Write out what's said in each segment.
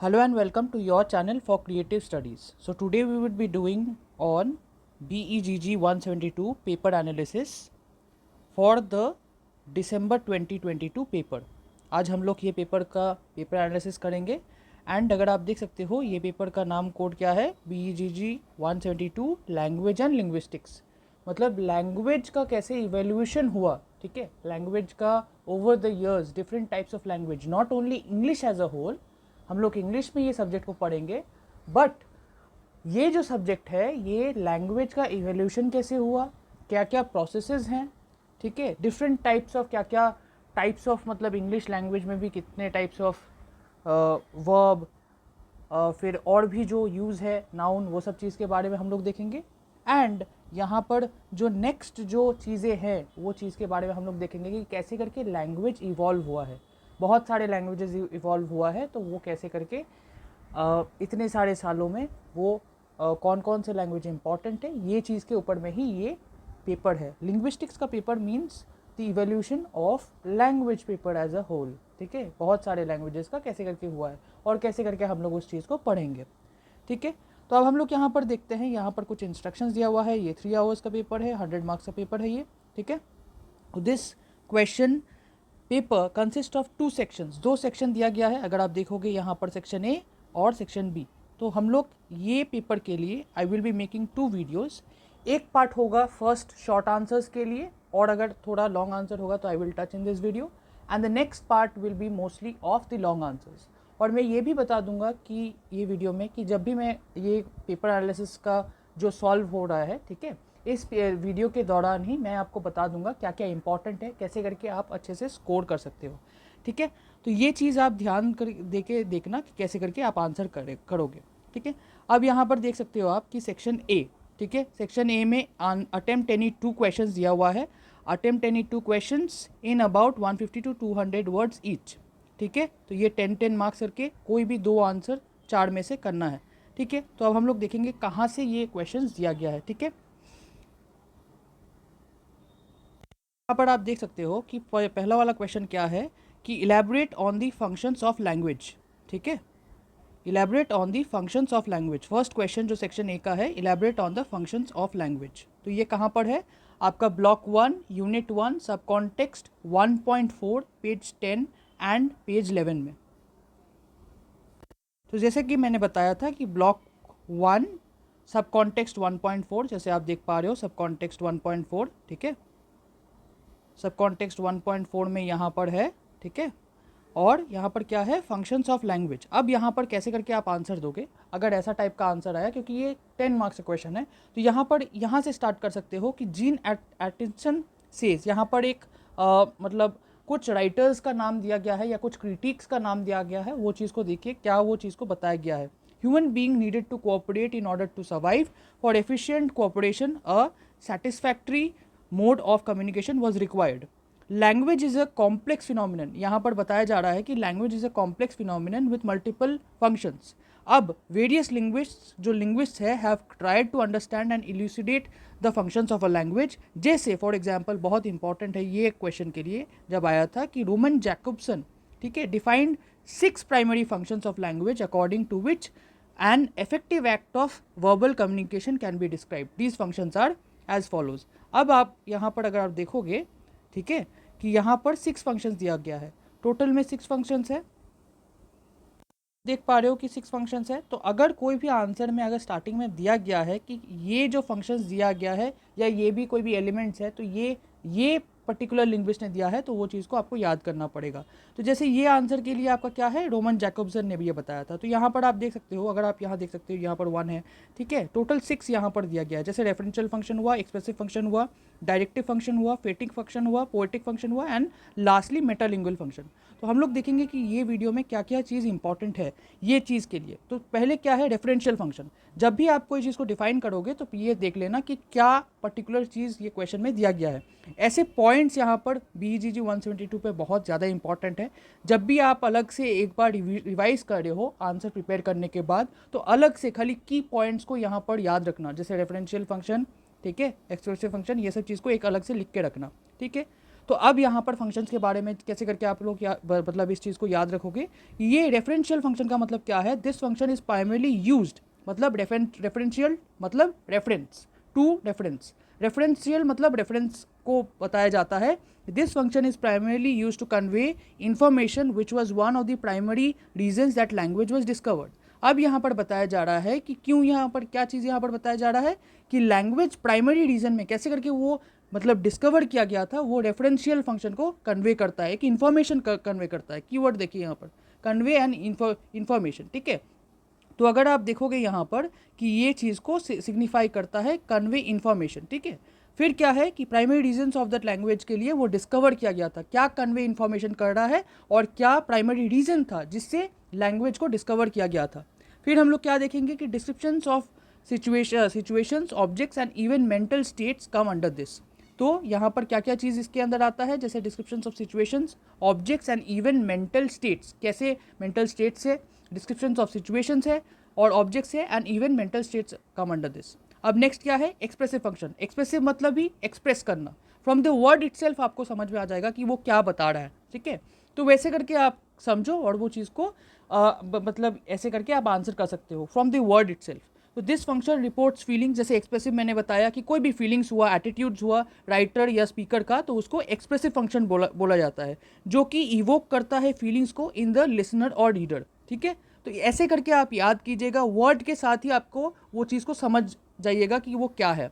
Hello and welcome to your channel for creative studies. So today we would be doing on BEGG 172 paper analysis for the December 2022 paper. आज हम लोग ये paper का paper analysis करेंगे and अगर आप देख सकते हो ये पेपर का नाम कोड क्या है BEGG 172 लैंग्वेज एंड लिंग्विस्टिक्स. मतलब लैंग्वेज का कैसे इवेल्यूएशन हुआ, ठीक है, लैंग्वेज का over the years different types of language, not only English as a whole. हम लोग इंग्लिश में ये सब्जेक्ट को पढ़ेंगे बट ये जो सब्जेक्ट है ये लैंग्वेज का इवोल्यूशन कैसे हुआ, क्या क्या प्रोसेसेस हैं, ठीक है, डिफरेंट टाइप्स ऑफ क्या क्या टाइप्स ऑफ, मतलब इंग्लिश लैंग्वेज में भी कितने टाइप्स ऑफ वर्ब, फिर और भी जो यूज़ है नाउन, वो सब चीज़ के बारे में हम लोग देखेंगे. एंड यहाँ पर जो नेक्स्ट जो चीज़ें हैं वो चीज़ के बारे में हम लोग देखेंगे कि कैसे करके लैंग्वेज इवॉल्व हुआ है. बहुत सारे लैंग्वेजेस इवॉल्व हुआ है तो वो कैसे करके इतने सारे सालों में वो कौन कौन से लैंग्वेज इंपॉर्टेंट है, ये चीज़ के ऊपर में ही ये पेपर है. लिंग्विस्टिक्स का paper means the evolution of language paper as a whole, ठीक है, बहुत सारे लैंग्वेजेस का कैसे करके हुआ है और कैसे करके हम लोग उस चीज़ को पढ़ेंगे, ठीक है. तो अब हम लोग यहाँ पर देखते हैं, यहाँ पर कुछ इंस्ट्रक्शंस दिया हुआ है. ये 3 आवर्स का पेपर है, 100 मार्क्स का पेपर है ये, ठीक है. This question paper consist of 2 sections, 2 section दिया गया है. अगर आप देखोगे यहाँ पर सेक्शन ए और सेक्शन बी. तो हम लोग ये पेपर के लिए I will be making 2 videos. एक पार्ट होगा फर्स्ट शॉर्ट आंसर्स के लिए और अगर थोड़ा लॉन्ग आंसर होगा तो I will touch in this video and the next part will be mostly of the long answers. और मैं ये भी बता दूंगा कि ये वीडियो में कि जब भी मैं ये पेपर एनालिसिस का जो सॉल्व हो रहा है, ठीक है, इस वीडियो के दौरान ही मैं आपको बता दूंगा क्या क्या इंपॉर्टेंट है, कैसे करके आप अच्छे से स्कोर कर सकते हो, ठीक है. तो ये चीज़ आप ध्यान कर देखना कि कैसे करके आप आंसर करोगे, ठीक है. अब यहाँ पर देख सकते हो आप कि सेक्शन ए, ठीक है, सेक्शन ए में अटेम्प्ट एनी 2 क्वेश्चंस दिया हुआ है. Attempt any 2 questions in about 150 to 200 words each, ठीक है. तो ये 10-10 मार्क्स करके कोई भी 2 आंसर 4 में से करना है, ठीक है. तो अब हम लोग देखेंगे कहाँ से ये क्वेश्चंस दिया गया है, ठीक है. यहाँ पर आप देख सकते हो कि पहला वाला क्वेश्चन क्या है कि elaborate on the functions of language, ठीक है, elaborate on the functions of language. First question जो सेक्शन ए का है, elaborate on the functions of language. तो ये कहाँ पर है, आपका ब्लॉक 1 यूनिट 1 सब कॉन्टेक्स्ट 1.4 पेज 10 एंड पेज 11 में. तो जैसे कि मैंने बताया था कि ब्लॉक 1 सब कॉन्टेक्स्ट 1.4, जैसे आप देख पा रहे हो सब कॉन्टेक्स्ट 1.4, ठीक है, सब कॉन्टेक्स्ट 1.4 में यहाँ पर है, ठीक है. और यहाँ पर क्या है, फंक्शंस ऑफ लैंग्वेज. अब यहाँ पर कैसे करके आप आंसर दोगे अगर ऐसा टाइप का आंसर आया, क्योंकि ये 10 मार्क्स का क्वेश्चन है. तो यहाँ पर यहाँ से स्टार्ट कर सकते हो कि जीन एटकिंसन सेज, यहाँ पर एक मतलब कुछ राइटर्स का नाम दिया गया है या कुछ क्रिटिक्स का नाम दिया गया है, वो चीज़ को देखिए क्या वो चीज़ को बताया गया है. Human being needed to cooperate in order to survive. For efficient cooperation a satisfactory mode of communication was required. Language is a complex phenomenon. यहाँ पर बताया जा रहा है कि language is a complex phenomenon with multiple functions. अब various linguist जो linguist है have tried to understand and elucidate the functions of a language. जैसे फॉर एग्जांपल बहुत इंपॉर्टेंट है ये क्वेश्चन के लिए जब आया था कि रोमन जैकबसन, ठीक है, defined 6 primary functions of language according to which an effective act of verbal communication can be described. These functions are as follows. अब आप यहाँ पर अगर आप देखोगे, ठीक है, कि यहाँ पर 6 फंक्शंस दिया गया है, टोटल में 6 फंक्शंस है, देख पा रहे हो कि 6 फंक्शंस है. तो अगर कोई भी आंसर में अगर स्टार्टिंग में दिया गया है कि ये जो फंक्शंस दिया गया है या ये भी कोई भी एलिमेंट्स है तो ये पर्टिकुलर लिंग्विस्ट ने दिया है, तो वो चीज़ को आपको याद करना पड़ेगा. तो जैसे ये आंसर के लिए आपका क्या है, रोमन जैकबसन ने भी ये बताया था. तो यहाँ पर आप देख सकते हो, अगर आप यहाँ देख सकते हो यहाँ पर 1 है, ठीक है, टोटल 6 यहाँ पर दिया गया है. जैसे रेफरेंशियल फंक्शन हुआ, एक्सप्रेसिव फंक्शन हुआ, डायरेक्टिव फंक्शन हुआ, फेटिक फंक्शन हुआ, पोएटिक फंक्शन हुआ एंड लास्टली मेटालिंगुअल फंक्शन. तो हम लोग देखेंगे कि ये वीडियो में क्या क्या चीज़ इंपॉर्टेंट है ये चीज़ के लिए. तो पहले क्या है, रेफरेंशियल फंक्शन. जब भी आप कोई चीज़ को डिफाइन करोगे तो ये देख लेना कि क्या पर्टिकुलर चीज़ ये क्वेश्चन में दिया गया है. ऐसे पॉइंट्स यहाँ पर BEGG 172 पे बहुत ज़्यादा इंपॉर्टेंट है. जब भी आप अलग से एक बार रिवाइज कर रहे हो आंसर प्रिपेयर करने के बाद, तो अलग से खाली की पॉइंट्स को यहाँ पर याद रखना, जैसे रेफरेंशियल फंक्शन, ठीक है, एक्सप्रेसिव फंक्शन, ये सब चीज़ को एक अलग से लिख के रखना, ठीक है. तो अब यहाँ पर फंक्शंस के बारे में कैसे करके आप लोग मतलब इस चीज़ को याद रखोगे। ये रेफरेंशियल फंक्शन का मतलब क्या है, this function is primarily used, मतलब रेफरेंशियल मतलब रेफरेंस टू रेफरेंस, रेफरेंशियल मतलब रेफरेंस को बताया जाता है। This function is primarily use to convey information which was one of the primary reasons that language was discovered. अब यहाँ पर बताया जा रहा है कि क्यों, यहाँ पर क्या चीज़ यहाँ पर बताया जा रहा है कि लैंग्वेज प्राइमरी रीजन में कैसे करके वो मतलब डिस्कवर किया गया था, वो रेफरेंशियल फंक्शन को कन्वे करता है, कि इन्फॉर्मेशन कन्वे करता है। कीवर्ड देखिए यहाँ पर, कन्वे एंड इन्फॉर्मेशन, ठीक है। तो अगर आप देखोगे यहाँ पर कि ये चीज़ को सिग्निफाई करता है कन्वे इन्फॉर्मेशन, ठीक है। फिर क्या है कि primary reasons of that language के लिए वो डिस्कवर किया गया था, क्या कन्वे इन्फॉर्मेशन कर रहा है और क्या प्राइमरी रीजन था जिससे लैंग्वेज को डिस्कवर किया गया था। फिर हम लोग क्या देखेंगे कि descriptions of situations, objects and even mental states come under this. तो यहाँ पर क्या क्या चीज़ इसके अंदर आता है, जैसे descriptions of situations, objects and even mental states, कैसे मेंटल स्टेट्स है, डिस्क्रिप्शंस ऑफ सिचुएशंस है और ऑब्जेक्ट्स है and even mental states come under this. अब नेक्स्ट क्या है, एक्सप्रेसिव फंक्शन। एक्सप्रेसिव मतलब ही एक्सप्रेस करना, फ्रॉम द वर्ड इटसेल्फ आपको समझ में आ जाएगा कि वो क्या बता रहा है, ठीक है। तो वैसे करके आप समझो और वो चीज़ को मतलब ऐसे करके आप आंसर कर सकते हो फ्रॉम द वर्ड इटसेल्फ। तो दिस फंक्शन रिपोर्ट्स फीलिंग्स, जैसे एक्सप्रेसिव मैंने बताया कि कोई भी फीलिंग्स हुआ, एटीट्यूड्स हुआ राइटर या स्पीकर का, तो उसको एक्सप्रेसिव फंक्शन बोला जाता है, जो कि इवोक करता है फीलिंग्स को इन द लिसनर और रीडर, ठीक है। तो ऐसे करके आप याद कीजिएगा, वर्ड के साथ ही आपको वो चीज़ को समझ जाइएगा कि वो क्या है।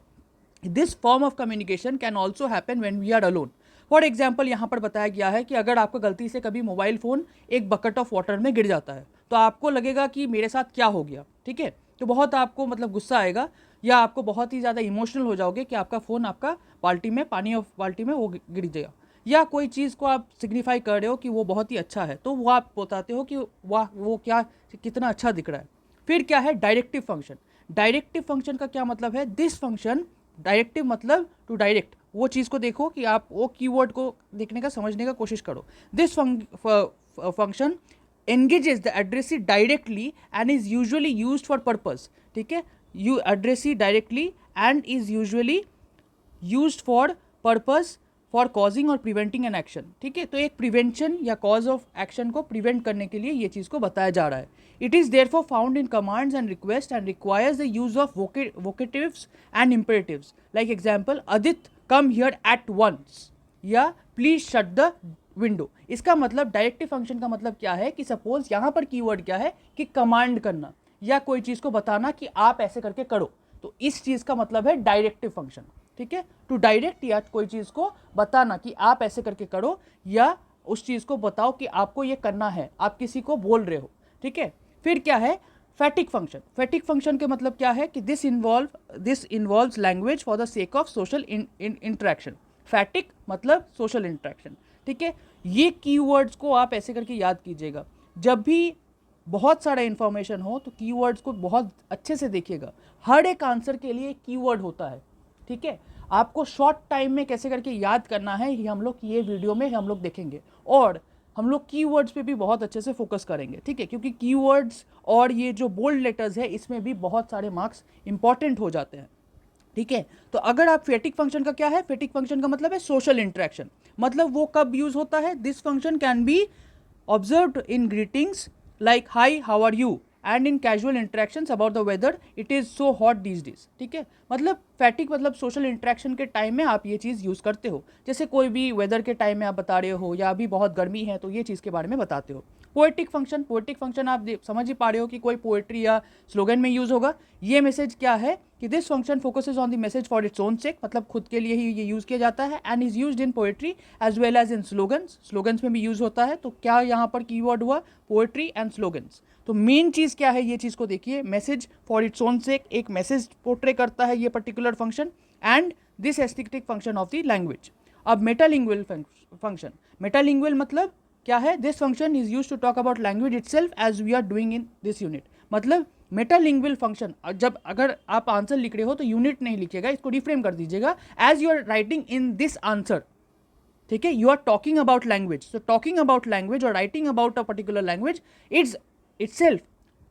This form of communication can also happen when we are alone. For example यहाँ पर बताया गया है कि अगर आपको गलती से कभी मोबाइल फ़ोन एक बकेट ऑफ वाटर में गिर जाता है, तो आपको लगेगा कि मेरे साथ क्या हो गया, ठीक है। तो बहुत आपको मतलब गुस्सा आएगा या आपको बहुत ही ज़्यादा इमोशनल हो जाओगे कि आपका फ़ोन आपका बाल्टी में, पानी ऑफ बाल्टी में वो गिर जाएगा, या कोई चीज़ को आप सिग्निफाई कर रहे हो कि वो बहुत ही अच्छा है, तो वो आप बताते हो कि वाह वो क्या कितना अच्छा दिख रहा है। फिर क्या है, डायरेक्टिव फंक्शन। डायरेक्टिव फंक्शन का क्या मतलब है, दिस फंक्शन, डायरेक्टिव मतलब टू डायरेक्ट, वो चीज़ को देखो कि आप वो कीवर्ड को देखने का, समझने का कोशिश करो। This function engages the addressee directly and is usually used for purpose, ठीक है। you addressee directly and is usually used for purpose for causing or preventing an action, ठीक है। तो एक प्रिवेंशन या कॉज ऑफ एक्शन को prevent करने के लिए ये चीज़ को बताया जा रहा है। It is therefore found in commands and request and requires the use of vocatives and imperatives, like example Adit come here at once, या प्लीज शट द विंडो। इसका मतलब डायरेक्टिव फंक्शन का मतलब क्या है कि सपोज यहाँ पर कीवर्ड क्या है कि कमांड करना या कोई चीज़ को बताना कि आप ऐसे करके करो, तो इस चीज़ का मतलब है डायरेक्टिव फंक्शन, ठीक है। टू डायरेक्ट या कोई चीज़ को बताना कि आप ऐसे करके करो, या उस चीज़ को बताओ कि आपको ये करना है, आप किसी को बोल रहे हो, ठीक है। फिर क्या है, फैटिक फंक्शन। फैटिक फंक्शन के मतलब क्या है कि this involves language for the sake of social interaction. फैटिक मतलब सोशल इंटरेक्शन, ठीक है। ये कीवर्ड्स को आप ऐसे करके याद कीजिएगा, जब भी बहुत सारा इंफॉर्मेशन हो तो कीवर्ड्स को बहुत अच्छे से देखिएगा। हर एक आंसर के लिए कीवर्ड होता है, ठीक है। आपको शॉर्ट टाइम में कैसे करके याद करना है, ये हम लोग ये वीडियो में हम लोग देखेंगे, और हम लोग कीवर्ड्स पे भी बहुत अच्छे से फोकस करेंगे, ठीक है। क्योंकि कीवर्ड्स और ये जो बोल्ड लेटर्स है इसमें भी बहुत सारे मार्क्स इंपॉर्टेंट हो जाते हैं, ठीक है। तो अगर आप फैटिक फंक्शन का क्या है, फैटिक फंक्शन का मतलब है सोशल इंटरेक्शन। मतलब वो कब यूज होता है, this function can be observed in greetings like hi how are you and in casual interactions about the weather it is so hot these days, ठीक है। मतलब फैटिक मतलब सोशल इंटरेक्शन के टाइम में आप ये चीज़ यूज़ करते हो, जैसे कोई भी वेदर के टाइम में आप बता रहे हो या अभी बहुत गर्मी है तो ये चीज़ के बारे में बताते हो। पोएटिक फंक्शन आप समझ ही पा रहे हो कि कोई पोएट्री या स्लोगन में यूज़ होगा। ये मैसेज क्या है कि this function focuses on the message for its own सेक, मतलब खुद के लिए ही ये यूज़ किया जाता है, and is used in poetry as well as in slogans में भी यूज़ होता है। तो क्या यहाँ पर कीवर्ड हुआ, पोएट्री एंड स्लोगन्स। तो मेन चीज़ क्या है, ये चीज़ को देखिए, message for its own sake, एक मैसेज पोर्ट्रे करता है ये particular function, and this aesthetic function of the language. अब मेटालिंगुअल फंक्शन, मेटालिंगुअल मतलब क्या है, this function is use to talk about language itself as we are doing in this unit. मतलब metalingual function, जब अगर आप आंसर लिख रहे हो तो यूनिट नहीं लिखिएगा, इसको रिफ्रेम कर दीजिएगा, as you are writing in this answer, ठीक है। You are talking about language, so talking about language और writing about a particular language it's itself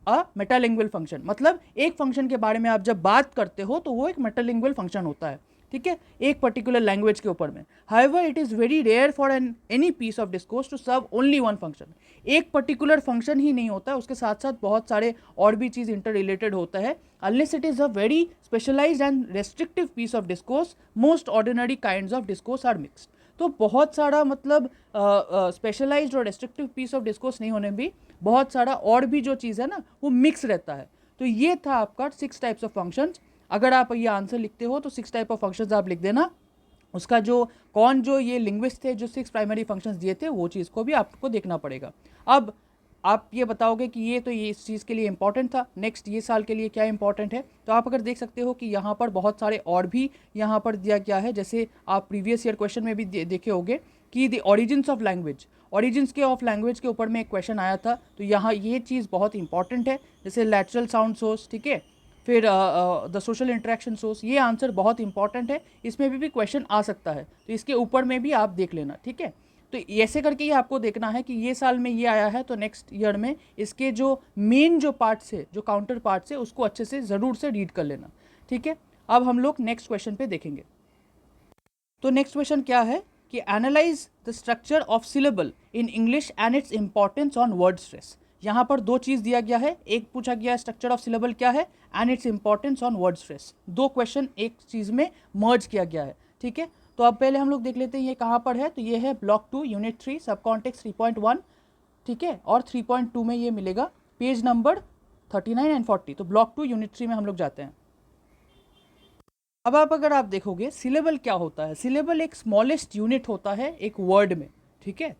a metalingual function. मतलब एक फंक्शन के बारे में आप जब बात करते हो तो वो एक मेटालिंगुअल फंक्शन होता है। ठीक है, एक पर्टिकुलर लैंग्वेज के ऊपर में। However it is very rare for any piece of discourse to serve only one function. एक पर्टिकुलर फंक्शन ही नहीं होता है, उसके साथ साथ बहुत सारे और भी चीज़ इंटर रिलेटेड होता है। Unless it is a very specialised and restrictive piece of discourse, most ordinary kinds of discourse are mixed. तो बहुत सारा मतलब स्पेशलाइज्ड और रेस्ट्रिक्टिव पीस ऑफ डिस्कोर्स नहीं होने भी बहुत सारा और भी जो चीज़ है ना वो मिक्स रहता है। तो ये था आपका 6 टाइप्स ऑफ फंक्शंस। अगर आप ये आंसर लिखते हो तो 6 टाइप ऑफ फंक्शंस आप लिख देना। उसका जो ये लिंग्विस्ट थे जो 6 प्राइमरी फंक्शंस दिए थे वो चीज़ को भी आपको देखना पड़ेगा। अब आप ये बताओगे कि ये तो ये इस चीज़ के लिए इंपॉर्टेंट था, नेक्स्ट ये साल के लिए क्या इंपॉर्टेंट है। तो आप अगर देख सकते हो कि यहाँ पर बहुत सारे और भी यहाँ पर दिया गया है, जैसे आप प्रीवियस ईयर क्वेश्चन में भी देखे होंगे कि the origins of language, origins के ऑफ लैंग्वेज के ऊपर में एक क्वेश्चन आया था। तो यहाँ ये चीज़ बहुत इंपॉर्टेंट है, जैसे लैटरल साउंड सोर्स, ठीक है, फिर द सोशल इंटरेक्शन सोर्स, ये आंसर बहुत इंपॉर्टेंट है, इसमें भी क्वेश्चन आ सकता है, तो इसके ऊपर में भी आप देख लेना, ठीक है। तो ऐसे करके ही आपको देखना है कि ये साल में ये आया है तो नेक्स्ट ईयर में इसके जो मेन जो पार्ट्स है, जो काउंटर पार्ट्स है, उसको अच्छे से ज़रूर से रीड कर लेना, ठीक है। अब हम लोग नेक्स्ट क्वेश्चन पे देखेंगे। तो नेक्स्ट क्वेश्चन क्या है कि analyse the structure of syllable in English and its importance on word stress. यहाँ पर दो चीज़ दिया गया है, एक पूछा गया है स्ट्रक्चर ऑफ सिलेबल क्या है and its importance on word stress. दो क्वेश्चन एक चीज़ में मर्ज किया गया है, ठीक है। तो अब पहले हम लोग देख लेते हैं ये कहाँ पर है। तो ये है ब्लॉक 2 यूनिट 3 सब कॉन्टेक्स्ट 3.1, ठीक है, और 3.2 में ये मिलेगा पेज नंबर 39 एंड 40। तो ब्लॉक 2 यूनिट 3 में हम लोग जाते हैं। अब अगर आप देखोगे सिलेबल क्या होता है, सिलेबल एक स्मॉलेस्ट यूनिट होता है एक वर्ड में, ठीक है।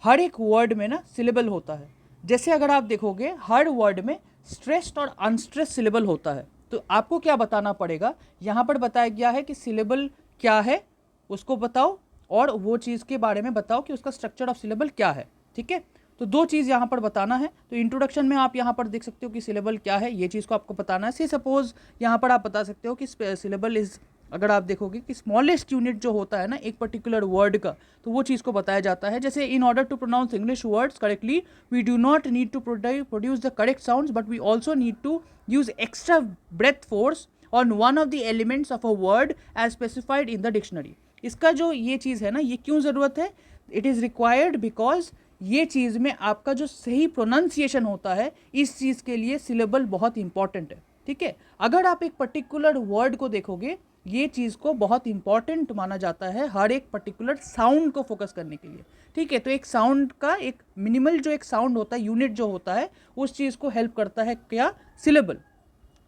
हर एक वर्ड में ना सिलेबल होता है। जैसे अगर आप देखोगे हर वर्ड में स्ट्रेस्ड और अनस्ट्रेस्ड सिलेबल होता है। तो आपको क्या बताना पड़ेगा, यहाँ पर बताया गया है कि सिलेबल क्या है उसको बताओ और वो चीज़ के बारे में बताओ कि उसका स्ट्रक्चर ऑफ सिलेबल क्या है, ठीक है। तो दो चीज़ यहाँ पर बताना है। तो इंट्रोडक्शन में आप यहाँ पर देख सकते हो कि सिलेबल क्या है, ये चीज़ को आपको बताना है। सी सपोज यहाँ पर आप बता सकते हो कि सिलेबल इज, अगर आप देखोगे कि स्मॉलेस्ट यूनिट जो होता है ना एक पर्टिकुलर वर्ड का, तो वो चीज़ को बताया जाता है। जैसे in order to pronounce English words correctly we do not need to produce the correct sounds but we also need to use extra breath force on one of the elements of a word as specified in the dictionary. इसका जो ये चीज़ है ना, ये क्यों ज़रूरत है, it is required because ये चीज़ में आपका जो सही प्रोनाउंसिएशन होता है, इस चीज़ के लिए सिलेबल बहुत इंपॉर्टेंट है, ठीक है। अगर आप एक पर्टिकुलर वर्ड को देखोगे, ये चीज़ को बहुत इंपॉर्टेंट माना जाता है हर एक पर्टिकुलर साउंड को फोकस करने के लिए, ठीक है। तो एक साउंड का एक मिनिमल जो एक साउंड होता है, यूनिट जो होता है, उस चीज़ को हेल्प करता है क्या, सिलेबल।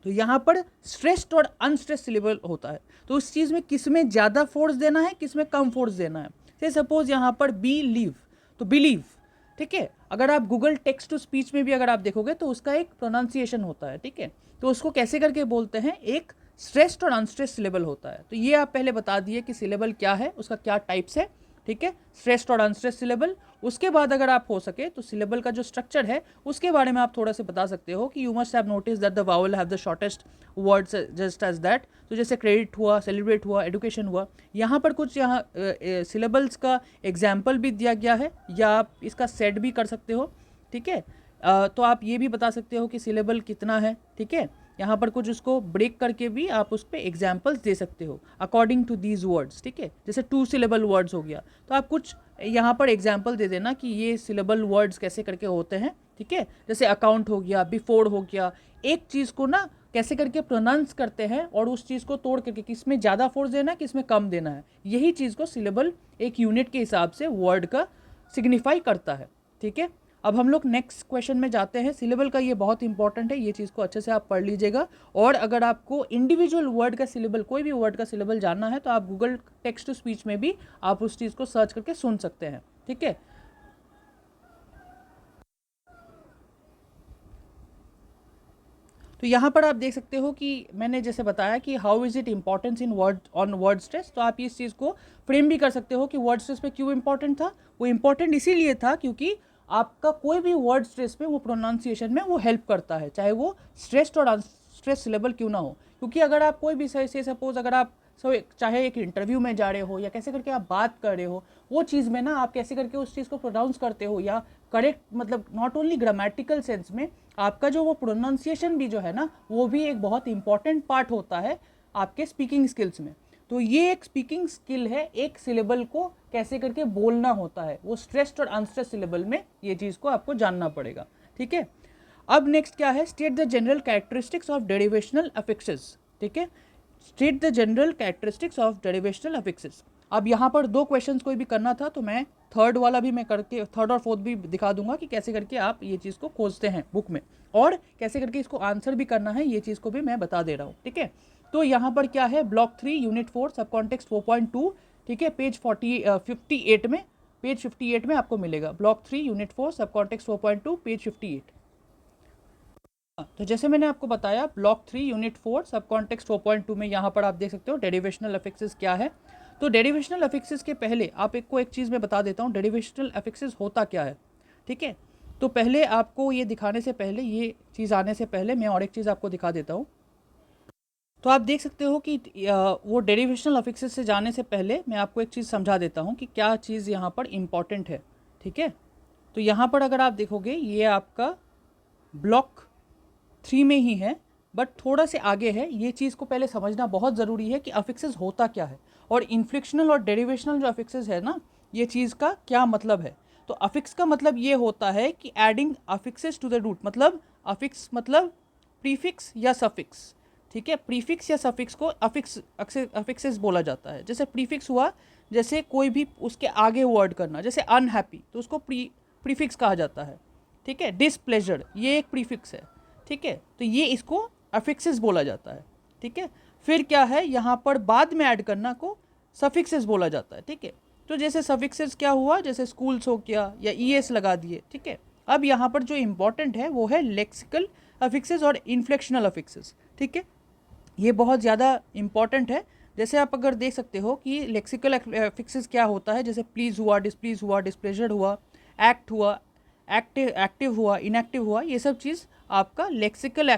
तो यहाँ पर स्ट्रेस्ड और अनस्ट्रेस्ड सिलेबल होता है। तो उस चीज़ में किस में ज़्यादा फोर्स देना है, किस में कम फोर्स देना है। से सपोज यहाँ पर बी लीव, तो बिलीव, ठीक है। अगर आप गूगल टेक्स्ट टू स्पीच में भी अगर आप देखोगे तो उसका एक प्रोनाउंसिएशन होता है, ठीक है। तो उसको कैसे करके बोलते हैं, एक स्ट्रेस्ड और अनस्ट्रेस्ड सिलेबल होता है। तो ये आप पहले बता दिए कि सिलेबल क्या है, उसका क्या टाइप्स है, ठीक है, स्ट्रेस्ड और अनस्ट्रेस्ड सिलेबल। उसके बाद अगर आप हो सके तो सिलेबल का जो स्ट्रक्चर है उसके बारे में आप थोड़ा सा बता सकते हो कि you must have notice that the vowel have the shortest words just as that. तो जैसे क्रेडिट हुआ, सेलिब्रेट हुआ, एडुकेशन हुआ, यहाँ पर कुछ यहाँ सिलेबल्स का एग्जाम्पल भी दिया गया है, या आप इसका सेट भी कर सकते हो, ठीक है। तो आप ये भी बता सकते हो कि सिलेबल कितना है, ठीक है। यहाँ पर कुछ उसको ब्रेक करके भी आप उस पर एग्जाम्पल्स दे सकते हो अकॉर्डिंग टू दीज वर्ड्स, ठीक है। जैसे 2 सिलेबल वर्ड्स हो गया तो आप कुछ यहाँ पर एग्जाम्पल दे देना कि ये सिलेबल वर्ड्स कैसे करके होते हैं, ठीक है। जैसे अकाउंट हो गया, बिफोर हो गया, एक चीज़ को ना कैसे करके प्रोनाउंस करते हैं और उस चीज़ को तोड़ करके किस में ज़्यादा फोर्स देना है, किस में कम देना है, यही चीज़ को सिलेबल एक यूनिट के हिसाब से वर्ड का सिग्निफाई करता है, ठीक है। अब हम लोग नेक्स्ट क्वेश्चन में जाते हैं। सिलेबल का ये बहुत इंपॉर्टेंट है, ये चीज़ को अच्छे से आप पढ़ लीजिएगा। और अगर आपको इंडिविजुअल वर्ड का सिलेबल, कोई भी वर्ड का सिलेबल जानना है तो आप गूगल टेक्स्ट टू स्पीच में भी आप उस चीज़ को सर्च करके सुन सकते हैं, ठीक है। तो यहाँ पर आप देख सकते हो कि मैंने जैसे बताया कि how is it importance in word on word stress. तो आप इस चीज़ को फ्रेम भी कर सकते हो कि वर्ड स्ट्रेस पे क्यों इंपॉर्टेंट था। वो इंपॉर्टेंट इसीलिए था क्योंकि आपका कोई भी वर्ड स्ट्रेस में वो प्रोनाउंसिएशन में वो हेल्प करता है, चाहे वो स्ट्रेस्ड और अनस्ट्रेस्ड सिलेबल क्यों ना हो। क्योंकि अगर आप कोई भी से सपोज अगर आप चाहे एक इंटरव्यू में जा रहे हो या कैसे करके आप बात कर रहे हो, वो चीज़ में ना आप कैसे करके उस चीज़ को प्रोनाउंस करते हो, या करेक्ट मतलब नॉट ओनली ग्रामेटिकल सेंस में आपका जो वो प्रोनाउंसिएशन भी जो है ना, वो भी एक बहुत इंपॉर्टेंट पार्ट होता है आपके स्पीकिंग स्किल्स में। तो ये एक स्पीकिंग स्किल है, एक सिलेबल को कैसे करके बोलना होता है, वो स्ट्रेस्ड और अनस्ट्रेस्ड सिलेबल में ये चीज़ को आपको जानना पड़ेगा, ठीक है। अब नेक्स्ट क्या है, state the general characteristics of derivational affixes, ठीक है, state the general characteristics of derivational affixes. अब यहाँ पर 2 क्वेश्चंस कोई भी करना था तो मैं थर्ड वाला भी मैं करके, थर्ड और फोर्थ भी दिखा दूंगा कि कैसे करके आप ये चीज़ को खोजते हैं बुक में, और कैसे करके इसको आंसर भी करना है, ये चीज़ को भी मैं बता दे रहा हूँ, ठीक है। तो यहाँ पर क्या है, ब्लॉक 3 यूनिट 4 सब कॉन्टेक्स्ट 4.2, ठीक है, पेज 58 में, पेज 58 में आपको मिलेगा, ब्लॉक 3 यूनिट 4 सब कॉन्टेक्स्ट 4.2 पेज 58। तो जैसे मैंने आपको बताया ब्लॉक 3 यूनिट 4 सब कॉन्टेक्स्ट 4.2 में यहाँ पर आप देख सकते हो डेरिवेशनल अफिक्सेस क्या है। तो डेरिवेशनल अफिक्सेस के पहले आप एक चीज़ मैं बता देता हूँ, डेरिवेशनल अफिक्सेस होता क्या है, ठीक है। तो पहले आपको ये दिखाने से पहले, ये चीज़ आने से पहले मैं और एक चीज़ आपको दिखा देता हूँ। तो आप देख सकते हो कि वो डेरिवेशनल अफिक्सेस से जाने से पहले मैं आपको एक चीज़ समझा देता हूँ कि क्या चीज़ यहाँ पर इम्पॉर्टेंट है, ठीक है। तो यहाँ पर अगर आप देखोगे ये आपका ब्लॉक 3 में ही है, बट थोड़ा से आगे है। ये चीज़ को पहले समझना बहुत ज़रूरी है कि अफिक्सेस होता क्या है, और इन्फ्लेक्शनल और डेरिवेशनल जो अफिक्सेस है ना, ये चीज़ का क्या मतलब है। तो अफिक्स का मतलब ये होता है कि adding affixes to the root, मतलब अफिक्स मतलब प्रीफिक्स या सफिक्स, ठीक है। प्रीफिक्स या सफिक्स को अफिक्सेस बोला जाता है। जैसे प्रीफिक्स हुआ, जैसे कोई भी उसके आगे वर्ड करना, जैसे अनहैप्पी तो उसको प्रीफिक्स कहा जाता है, ठीक है। डिसप्लेजर्ड ये एक प्रीफिक्स है, ठीक है। तो ये इसको अफिक्सेस बोला जाता है, ठीक है। फिर क्या है, यहाँ पर बाद में ऐड करना को सफिक्सेस बोला जाता है, ठीक है। तो जैसे सफिक्सेस क्या हुआ, जैसे स्कूल्स हो गया या ईएस लगा दिए, ठीक है। अब यहाँ पर जो इंपॉर्टेंट है वो है लेक्सिकल अफिक्सेस और इन्फ्लेक्शनल अफिक्सेस, ठीक है। ये बहुत ज़्यादा इंपॉर्टेंट है। जैसे आप अगर देख सकते हो कि लेक्सिकल अफिक्सेस क्या होता है, जैसे प्लीज़ हुआ, डिसप्लीज हुआ, डिसप्लेजर्ड हुआ, एक्ट हुआ, एक्टिव हुआ, इनएक्टिव हुआ, ये सब चीज़ आपका लेक्सिकल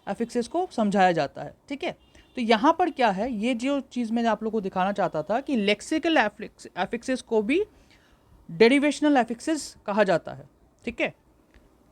अफिक्सेस को समझाया जाता है, ठीक है। तो यहाँ पर क्या है, ये जो चीज़ मैं आप लोगों को दिखाना चाहता था कि लेक्सिकल अफिक्सेस को भी डेरिवेशनल अफिक्सेस कहा जाता है, ठीक है।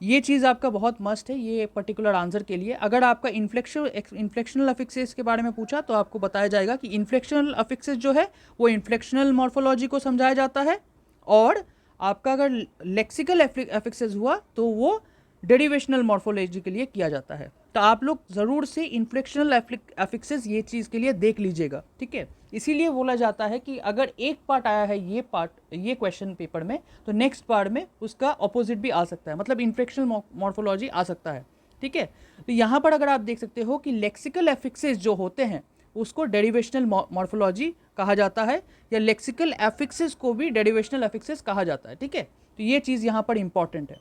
ये चीज़ आपका बहुत मस्ट है ये पर्टिकुलर आंसर के लिए। अगर आपका इन्फ्लेक्शनल अफिक्सेस के बारे में पूछा तो आपको बताया जाएगा कि इन्फ्लेक्शनल अफिक्सेस जो है वो इन्फ्लेक्शनल मॉर्फोलॉजी को समझाया जाता है, और आपका अगर लेक्सिकल अफिक्सेस हुआ तो वो डेरिवेशनल मॉर्फोलॉजी के लिए किया जाता है। तो आप लोग ज़रूर से इन्फ्लेक्शनल अफिक्सेस ये चीज़ के लिए देख लीजिएगा, ठीक है। इसीलिए बोला जाता है कि अगर एक पार्ट आया है ये क्वेश्चन पेपर में, तो नेक्स्ट पार्ट में उसका ऑपोजिट भी आ सकता है, मतलब इन्फ्लेक्शनल मॉर्फोलॉजी आ सकता है, ठीक है। तो यहाँ पर अगर आप देख सकते हो कि लेक्सिकल अफिक्सेस जो होते हैं उसको डेरिवेशनल मॉर्फोलॉजी कहा जाता है, या लेक्सिकल अफिक्सेस को भी डेरिवेशनल अफिक्सेस कहा जाता है, ठीक है। तो ये चीज़ यहाँ पर इंपॉर्टेंट है।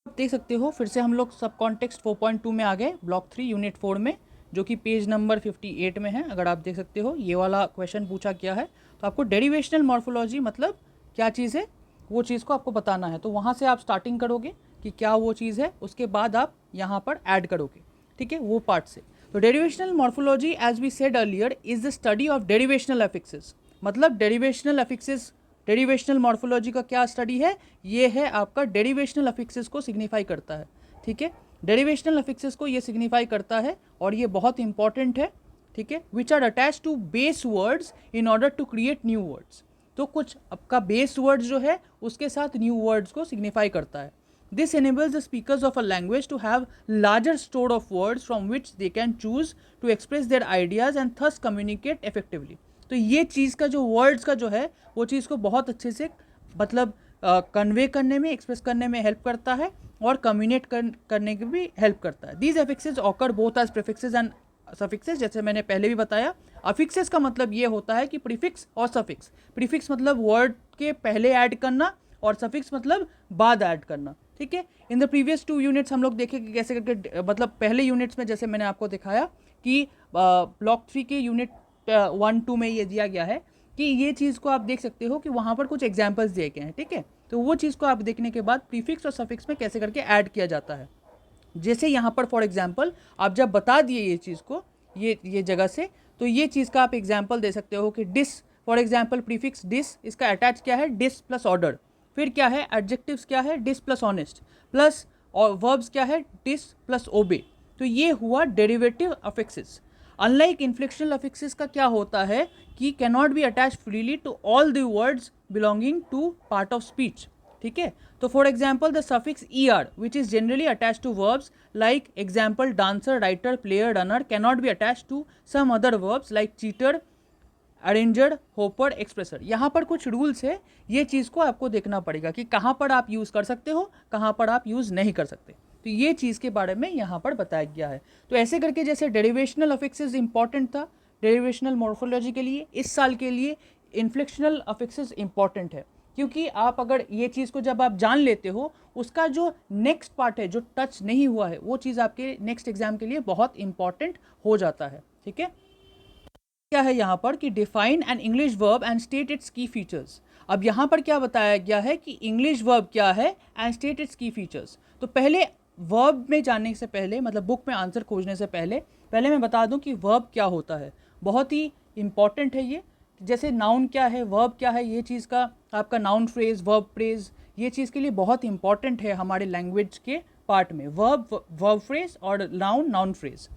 देख सकते हो फिर से हम लोग सब कॉन्टेक्स्ट 4.2 में आ गए, ब्लॉक 3 यूनिट 4 में, जो कि पेज नंबर 58 में है। अगर आप देख सकते हो ये वाला क्वेश्चन पूछा क्या है, तो आपको डेरिवेशनल मॉर्फोलॉजी मतलब क्या चीज़ है वो चीज़ को आपको बताना है। तो वहाँ से आप स्टार्टिंग करोगे कि क्या वो चीज़ है, उसके बाद आप यहाँ पर ऐड करोगे, ठीक है, वो पार्ट से। तो derivational morphology as we said earlier is the study of derivational affixes, मतलब डेरिवेशनल अफिक्सेस, डेरिवेशनल मॉर्फोलॉजी का क्या स्टडी है, ये है आपका डेरिवेशनल अफिक्सेस को सिग्निफाई करता है, ठीक है। डेरिवेशनल अफिक्सेस को ये सिग्निफाई करता है और ये बहुत इंपॉर्टेंट है, ठीक है। Which are attach to base words in order to create new words, तो कुछ आपका बेस वर्ड्स जो है उसके साथ न्यू वर्ड्स को सिग्निफाई करता है। This enables the speakers of a language to have larger store of words from which they can choose to express their ideas and thus communicate effectively. तो ये चीज़ का जो वर्ड्स का जो है वो चीज़ को बहुत अच्छे से मतलब कन्वे करने में, एक्सप्रेस करने में हेल्प करता है और कम्युनिकेट करने की भी हेल्प करता है। These affixes occur both as prefixes and suffixes, जैसे मैंने पहले भी बताया। अफिक्सेस का मतलब ये होता है कि प्रीफिक्स और सफिक्स। प्रीफिक्स मतलब वर्ड के पहले ऐड करना और सफिक्स मतलब बाद ऐड करना, ठीक है। इन द प्रीवियस 2 यूनिट्स हम लोग देखे कि कैसे करके, मतलब पहले यूनिट्स में जैसे मैंने आपको दिखाया कि ब्लॉक 3 के यूनिट 1-2 में ये दिया गया है कि ये चीज़ को आप देख सकते हो कि वहाँ पर कुछ एग्जाम्पल्स दिए गए हैं, ठीक है। तो वो चीज़ को आप देखने के बाद प्रीफिक्स और सफिक्स में कैसे करके ऐड किया जाता है। जैसे यहाँ पर फॉर एग्जाम्पल आप जब बता दिए ये चीज़ को ये जगह से, तो ये चीज़ का आप एग्जाम्पल दे सकते हो कि dis, for example prefix dis, इसका अटैच क्या है, डिस प्लस ऑर्डर। फिर क्या है, एडजेक्टिव्स क्या है, डिस प्लस ऑनेस्ट, प्लस और वर्ब्स क्या है, डिस प्लस ओबे। तो ये हुआ derivative affixes. Unlike inflectional affixes का क्या होता है कि can not be attach freely to all the words belonging to part of speech, ठीक है। तो for example the suffix er which is generally attach to verbs like example dancer, writer, player, runner can not be attach to some other verbs like cheater, arranger, hopper, expresser. यहाँ पर कुछ rules है, ये चीज़ को आपको देखना पड़ेगा कि कहाँ पर आप यूज़ कर सकते हो, कहाँ पर आप यूज़ नहीं कर सकते। तो ये चीज़ के बारे में यहाँ पर बताया गया है। तो ऐसे करके जैसे डेरिवेशनल अफिक्सेस इंपॉर्टेंट था डेरिवेशनल मॉर्फोलॉजी के लिए, इस साल के लिए इन्फ्लेक्शनल अफिक्सेस इंपॉर्टेंट है, क्योंकि आप अगर ये चीज़ को जब आप जान लेते हो, उसका जो नेक्स्ट पार्ट है जो टच नहीं हुआ है, वो चीज़ आपके नेक्स्ट एग्जाम के लिए बहुत इंपॉर्टेंट हो जाता है, ठीक है। क्या है यहाँ पर कि define an English verb and state it's की फीचर्स। अब यहाँ पर क्या बताया गया है कि इंग्लिश वर्ब क्या है एंड स्टेट इट्स की फीचर्स। तो पहले वर्ब में जाने से पहले, मतलब बुक में आंसर खोजने से पहले मैं बता दूं कि वर्ब क्या होता है। बहुत ही इंपॉर्टेंट है ये। जैसे नाउन क्या है, वर्ब क्या है, ये चीज़ का आपका नाउन फ्रेज, वर्ब फ्रेज, ये चीज़ के लिए बहुत इंपॉर्टेंट है हमारे लैंग्वेज के पार्ट में, वर्ब फ्रेज और नाउन फ्रेज।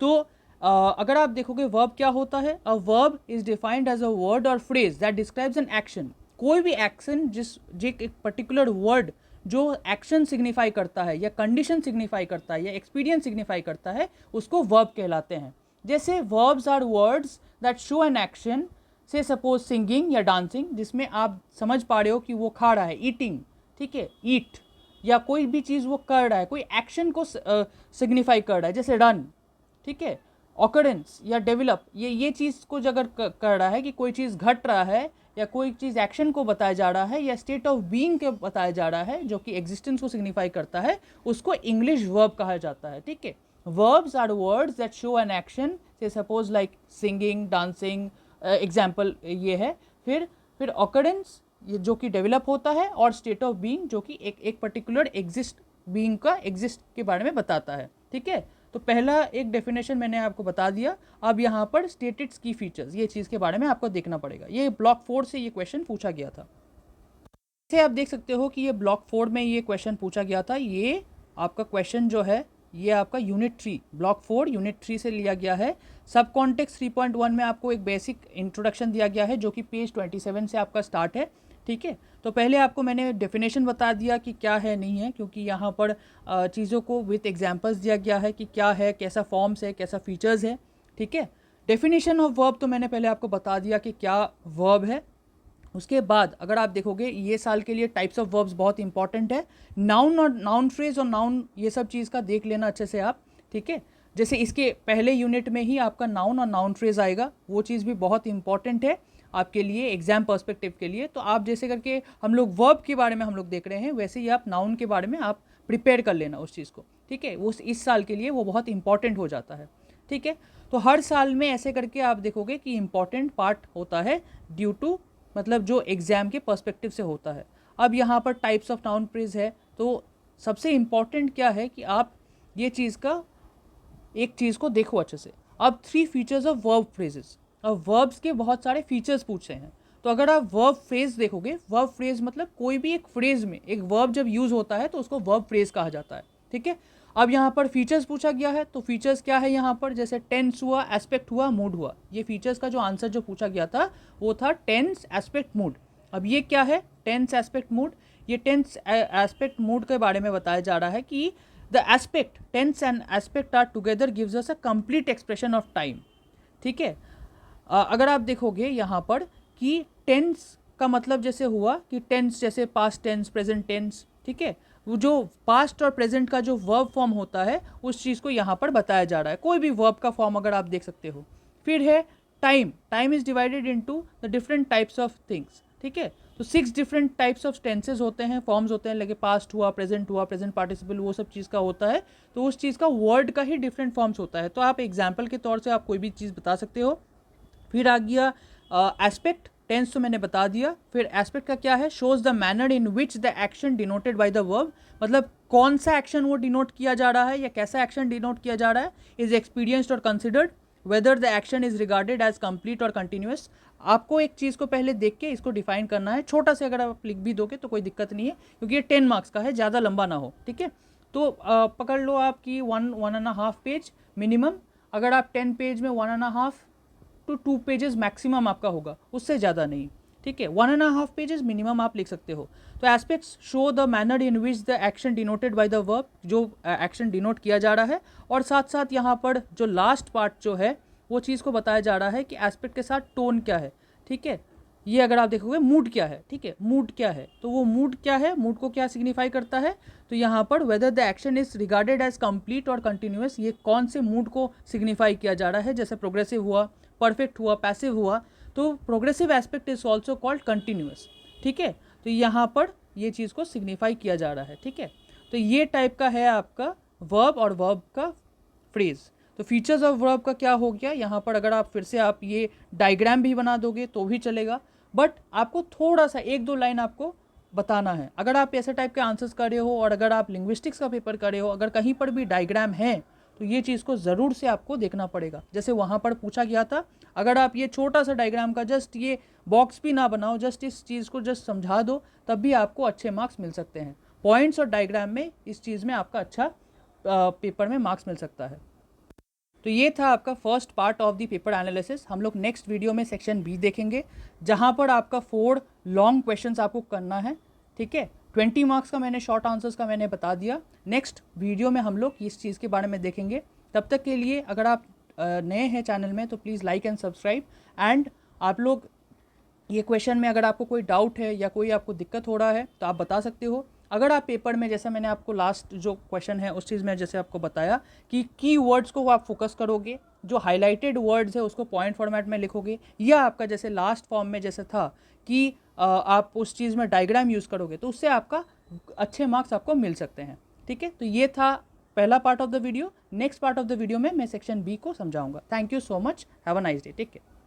तो अगर आप देखोगे वर्ब क्या होता है, a verb is defined as a word or phrase that describes an action. कोई भी एक्शन जो एक पर्टिकुलर वर्ड जो एक्शन सिग्निफाई करता है या कंडीशन सिग्निफाई करता है या एक्सपीरियंस सिग्निफाई करता है, उसको वर्ब कहलाते हैं। जैसे verbs are words that show an action, say suppose singing या डांसिंग, जिसमें आप समझ पा रहे हो कि वो खा रहा है, ईटिंग, ठीक है, ईट, या कोई भी चीज़ वो कर रहा है, कोई एक्शन को सिग्निफाई कर रहा है, जैसे रन, ठीक है। ऑकरेंस या डेवलप, ये चीज़ को अगर कर रहा है कि कोई चीज़ घट रहा है या कोई चीज़ एक्शन को बताया जा रहा है या स्टेट ऑफ बीइंग के बताया जा रहा है जो कि एग्जिस्टेंस को सिग्निफाई करता है, उसको इंग्लिश वर्ब कहा जाता है, ठीक है। Verbs are words that show an action, say suppose like singing, dancing, example ये है। फिर ऑकरेंस, ये जो कि डेवलप होता है, और स्टेट ऑफ बीइंग जो कि एक पर्टिकुलर बीइंग का एग्जिस्ट के बारे में बताता है, ठीक है। तो पहला एक डेफिनेशन मैंने आपको बता दिया। अब यहाँ पर स्टेट इट्स की फीचर्स, ये चीज़ के बारे में आपको देखना पड़ेगा। ये ब्लॉक 4 से ये क्वेश्चन पूछा गया था। जैसे आप देख सकते हो कि ये ब्लॉक 4 में ये क्वेश्चन पूछा गया था। ये आपका क्वेश्चन जो है ये आपका यूनिट 3, ब्लॉक 4 यूनिट 3 से लिया गया है। सब कॉन्टेक्स्ट 3.1 में आपको एक बेसिक इंट्रोडक्शन दिया गया है जो कि पेज 27 से आपका स्टार्ट है, ठीक है। तो पहले आपको मैंने डेफिनेशन बता दिया कि क्या है नहीं है, क्योंकि यहाँ पर चीज़ों को विथ एग्जांपल्स दिया गया है कि क्या है, कैसा फॉर्म्स है, कैसा फीचर्स है, ठीक है। डेफिनेशन ऑफ वर्ब तो मैंने पहले आपको बता दिया कि क्या वर्ब है। उसके बाद अगर आप देखोगे ये साल के लिए टाइप्स ऑफ वर्ब्स बहुत इंपॉर्टेंट है। नाउन और नाउन फ्रेज और नाउन, ये सब चीज़ का देख लेना अच्छे से आप, ठीक है। जैसे इसके पहले यूनिट में ही आपका नाउन और नाउन फ्रेज आएगा, वो चीज़ भी बहुत इंपॉर्टेंट है आपके लिए एग्जाम पर्सपेक्टिव के लिए। तो आप जैसे करके हम लोग वर्ब के बारे में हम लोग देख रहे हैं, वैसे ही आप नाउन के बारे में आप प्रिपेयर कर लेना उस चीज़ को, ठीक है। वो इस साल के लिए वो बहुत इंपॉर्टेंट हो जाता है, ठीक है। तो हर साल में ऐसे करके आप देखोगे कि इंपॉर्टेंट पार्ट होता है ड्यू टू, मतलब जो एग्ज़ाम के पर्सपेक्टिव से होता है। अब यहाँ पर टाइप्स ऑफ नाउन फ्रेज है, तो सबसे इम्पॉर्टेंट क्या है कि आप ये चीज़ का एक चीज़ को देखो अच्छे से। अब 3 फीचर्स ऑफ वर्ब फ्रेजेस। अब वर्ब्स के बहुत सारे फीचर्स पूछे हैं, तो अगर आप वर्ब फ्रेज देखोगे, वर्ब फ्रेज मतलब कोई भी एक फ्रेज में एक वर्ब जब यूज़ होता है तो उसको वर्ब फ्रेज कहा जाता है, ठीक है। अब यहाँ पर फीचर्स पूछा गया है, तो फीचर्स क्या है यहाँ पर, जैसे टेंस हुआ, एस्पेक्ट हुआ, मूड हुआ। ये फीचर्स का जो आंसर जो पूछा गया था वो था टेंस, एस्पेक्ट, मूड। अब ये क्या है टेंस, एस्पेक्ट, मूड? ये टेंस, एस्पेक्ट, मूड के बारे में बताया जा रहा है कि the aspect, tense and aspect are together gives us a complete expression of time, ठीक है। अगर आप देखोगे यहाँ पर कि टेंस का मतलब जैसे हुआ कि टेंस जैसे पास्ट टेंस, प्रेजेंट टेंस, ठीक है। वो जो पास्ट और प्रेजेंट का जो वर्ब फॉर्म होता है उस चीज़ को यहाँ पर बताया जा रहा है, कोई भी वर्ब का फॉर्म अगर आप देख सकते हो। फिर है time, time is divided into the different types of things, ठीक है। तो 6 डिफरेंट टाइप्स ऑफ टेंसेज होते हैं, फॉर्म्स होते हैं, लगे पास्ट हुआ, प्रेजेंट पार्टिसिपल, वो सब चीज़ का होता है। तो उस चीज़ का वर्ड का ही डिफरेंट फॉर्म्स होता है। तो आप एग्जाम्पल के तौर से आप कोई भी चीज़ बता सकते हो। फिर आ गया एस्पेक्ट, टेंस तो मैंने बता दिया। फिर एस्पेक्ट का क्या है, shows the manner in which the action denoted by the verb, मतलब कौन सा एक्शन वो डिनोट किया जा रहा है या कैसा एक्शन डिनोट किया जा रहा है, इज एक्सपीरियंस्ड और considered, whether the action is regarded as complete और कंटिन्यूस। आपको एक चीज़ को पहले देख के इसको डिफाइन करना है, छोटा से अगर आप लिख भी दोगे तो कोई दिक्कत नहीं है, क्योंकि ये 10 मार्क्स का है, ज़्यादा लंबा ना हो, ठीक है। तो पकड़ लो आपकी 1.5 पेज मिनिमम। अगर आप 10 पेज में 1.5 to 2 पेजेस मैक्सिमम आपका होगा, उससे ज़्यादा नहीं, ठीक है। 1.5 पेजेस मिनिमम आप लिख सकते हो। तो aspects show the manner in which the action denoted by the verb, जो एक्शन डिनोट किया जा रहा है, और साथ साथ यहाँ पर जो लास्ट पार्ट जो है वो चीज़ को बताया जा रहा है कि एस्पेक्ट के साथ टोन क्या है, ठीक है। ये अगर आप देखोगे मूड क्या है, ठीक है, मूड क्या है, तो वो मूड क्या है, मूड को क्या सिग्निफाई करता है, तो यहाँ पर whether the action is regarded as complete और कंटिन्यूस, ये कौन से मूड को सिग्निफाई किया जा रहा है, जैसे प्रोग्रेसिव हुआ, परफेक्ट हुआ, पैसिव हुआ, तो progressive aspect is also called continuous, ठीक है। तो यहाँ पर ये चीज़ को सिग्निफाई किया जा रहा है, ठीक है। तो ये टाइप का है आपका वर्ब और वर्ब का फ्रेज। तो फीचर्स ऑफ वर्ब का क्या हो गया, यहाँ पर अगर आप फिर से आप ये डायग्राम भी बना दोगे तो भी चलेगा, बट आपको थोड़ा सा 1-2 लाइन आपको बताना है। अगर आप ऐसे टाइप के आंसर्स कर रहे हो और अगर आप लिंग्विस्टिक्स का पेपर कर रहे हो, अगर कहीं पर भी डायग्राम है तो ये चीज़ को ज़रूर से आपको देखना पड़ेगा। जैसे वहाँ पर पूछा गया था, अगर आप ये छोटा सा डायग्राम का जस्ट ये बॉक्स भी ना बनाओ, जस्ट इस चीज़ को जस्ट समझा दो, तब भी आपको अच्छे मार्क्स मिल सकते हैं। पॉइंट्स और डायग्राम में इस चीज़ में आपका अच्छा पेपर में मार्क्स मिल सकता है। तो ये था आपका first part of the paper analysis. हम लोग नेक्स्ट वीडियो में सेक्शन बी देखेंगे, जहाँ पर आपका 4 लॉन्ग क्वेश्चंस आपको करना है, ठीक है। 20 मार्क्स का मैंने शॉर्ट आंसर्स का मैंने बता दिया। नेक्स्ट वीडियो में हम लोग इस चीज़ के बारे में देखेंगे। तब तक के लिए अगर आप नए हैं चैनल में तो please like and subscribe, and आप लोग ये क्वेश्चन में अगर आपको कोई डाउट है या कोई आपको दिक्कत हो रहा है तो आप बता सकते हो। अगर आप पेपर में, जैसे मैंने आपको लास्ट जो क्वेश्चन है उस चीज़ में जैसे आपको बताया कि की वर्ड्स को आप फोकस करोगे, जो हाईलाइटेड वर्ड्स है उसको पॉइंट फॉर्मेट में लिखोगे, या आपका जैसे लास्ट फॉर्म में जैसे था कि आप उस चीज़ में डायग्राम यूज़ करोगे, तो उससे आपका अच्छे मार्क्स आपको मिल सकते हैं, ठीक है। तो ये था पहला part of the video. Next part of the video में मैं सेक्शन बी को समझाऊंगा। Thank you so much, have a nice day, take care.